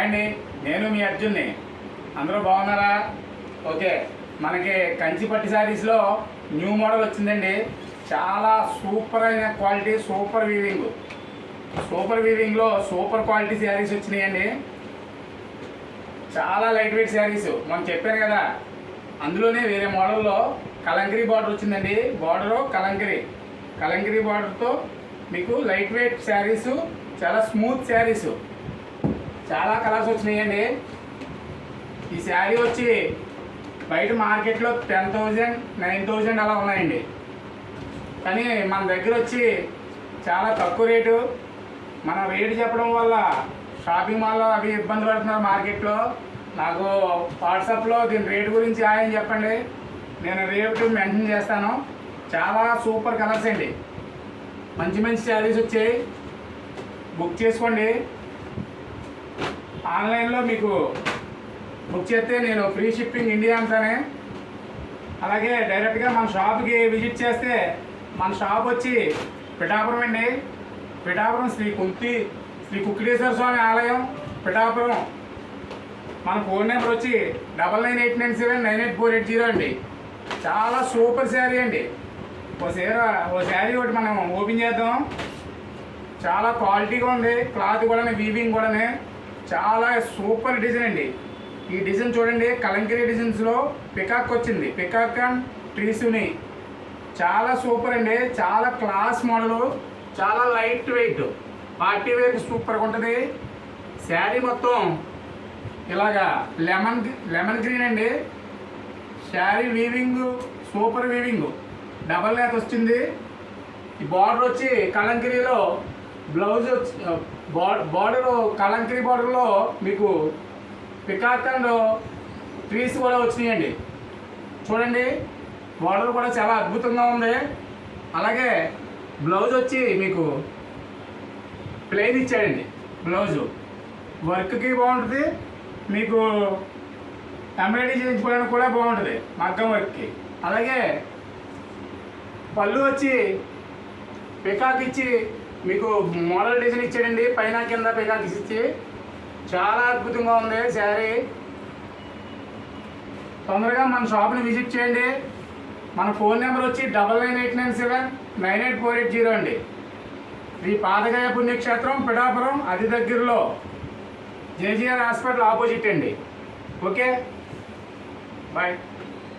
అండి, నేను మీ అర్జున్ని. అందరూ బాగున్నారా? ఓకే, మనకి కంచి పట్టు శారీస్లో న్యూ మోడల్ వచ్చిందండి. చాలా సూపర్ అయిన క్వాలిటీ, సూపర్ వీవింగ్లో సూపర్ క్వాలిటీ శారీస్ వచ్చినాయండి. చాలా లైట్ వెయిట్ శారీస్ మనం చెప్పాను కదా. అందులోనే వేరే మోడల్లో కలంకరీ బార్డర్ వచ్చిందండి. బార్డరు కలంకరీ బార్డర్తో మీకు లైట్ వెయిట్ శారీసు, చాలా స్మూత్ శారీసు, చాలా కలర్స్ వచ్చినాయండి. ఈ శారీ వచ్చి బయట మార్కెట్లో 10,000, 9,000 అలా ఉన్నాయండి. కానీ మన దగ్గర వచ్చి చాలా తక్కువ రేటు. మన రేటు చెప్పడం వల్ల షాపింగ్ మాల్లో అవి ఇబ్బంది పడుతున్నారు మార్కెట్లో. నాకు వాట్సాప్లో దీని రేటు గురించి ఆయన చెప్పండి, నేను రేటు మెన్షన్ చేస్తాను. చాలా సూపర్ కలర్స్ అండి, మంచి మంచి శారీస్ వచ్చాయి. బుక్ చేసుకోండి. ఆన్లైన్లో మీకు బుక్ చేస్తే నేను ఫ్రీ షిప్పింగ్ ఇండియా అంతానే. అలాగే డైరెక్ట్గా మన షాప్కి విజిట్ చేస్తే, మన షాప్ వచ్చి పిఠాపురం అండి. పిఠాపురం శ్రీ కుక్కేశ్వర స్వామి ఆలయం, పిఠాపురం. మన ఫోన్ నెంబర్ వచ్చి 9989979848 అండి. చాలా సూపర్ శారీ అండి. ఓ శారీ ఒకటి మనం ఓపెన్ చేద్దాం. చాలా క్వాలిటీగా ఉంది, క్లాత్ కూడా, వీవింగ్ కూడా చాలా సూపర్ డిజైన్ అండి. ఈ డిజైన్ చూడండి, కలంకరీ డిజైన్స్లో పికాక్ వచ్చింది, పికాక్ అండ్ ట్రీసుని. చాలా సూపర్ అండి, చాలా క్లాస్ మోడలు, చాలా లైట్ వెయిట్, పార్టీ వేర్కి సూపర్గా ఉంటుంది. శారీ మొత్తం ఇలాగా లెమన్ గ్రీన్ అండి. Sari weaving super weaving, double లేత వచ్చింది. ఈ బార్డర్ వచ్చి కలంకరీలో, బ్లౌజ్ వచ్చి బార్డరు కలంకరీ బార్డర్లో మీకు పికాక్ అండ్ ట్రీస్ కూడా వచ్చినాయండి. చూడండి, బార్డర్ కూడా చాలా అద్భుతంగా ఉంది. అలాగే బ్లౌజ్ వచ్చి మీకు ప్లెయిన్ ఇచ్చాడండి. బ్లౌజు వర్క్కి బాగుంటుంది, మీకు ఎంబ్రాయిడరీ చేయించుకోవడానికి కూడా బాగుంటుంది, మగ్గం వర్క్కి. అలాగే పళ్ళు వచ్చి పికాక్ ఇచ్చి మీకు మోడల్ డిజైన్ ఇచ్చాడండి, పైన కింద పికాక్ ఇచ్చి. చాలా అద్భుతంగా ఉంది శారీ. తొందరగా మన షాప్ని విజిట్ చేయండి. మన ఫోన్ నెంబర్ వచ్చి 9989979848 అండి. ఈ పాదగయ పుణ్యక్షేత్రం, పిఠాపురం, అతి దగ్గరలో జేజీఆర్ హాస్పిటల్ ఆపోజిట్ అండి. Okay, bye.